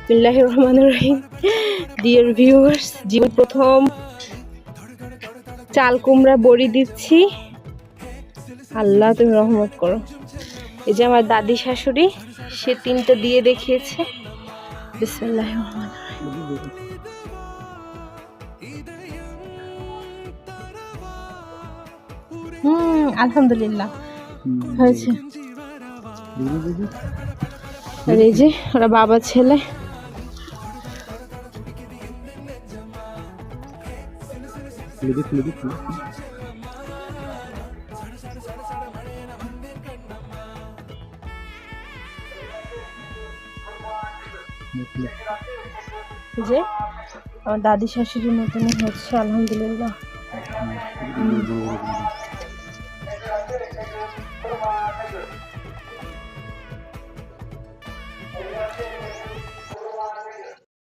বিসমিল্লাহির রহমানির রহিম। Dear viewers, জীবন প্রথম চাল কুমড়া বড়ি দিচ্ছি। আল্লাহ তুমি রহমত করো। এই যে আমার দাদি শাশুড়ি, সে 3টা দিয়ে দেখিয়েছে। বিসমিল্লাহির রহমানির রহিম। আলহামদুলিল্লাহ হয়েছে। আর এই যে ওরা বাবা ছেলে। যে আমার দাদি শাশুড়ি নতুনই হচ্ছে, আলহামদুলিল্লাহ।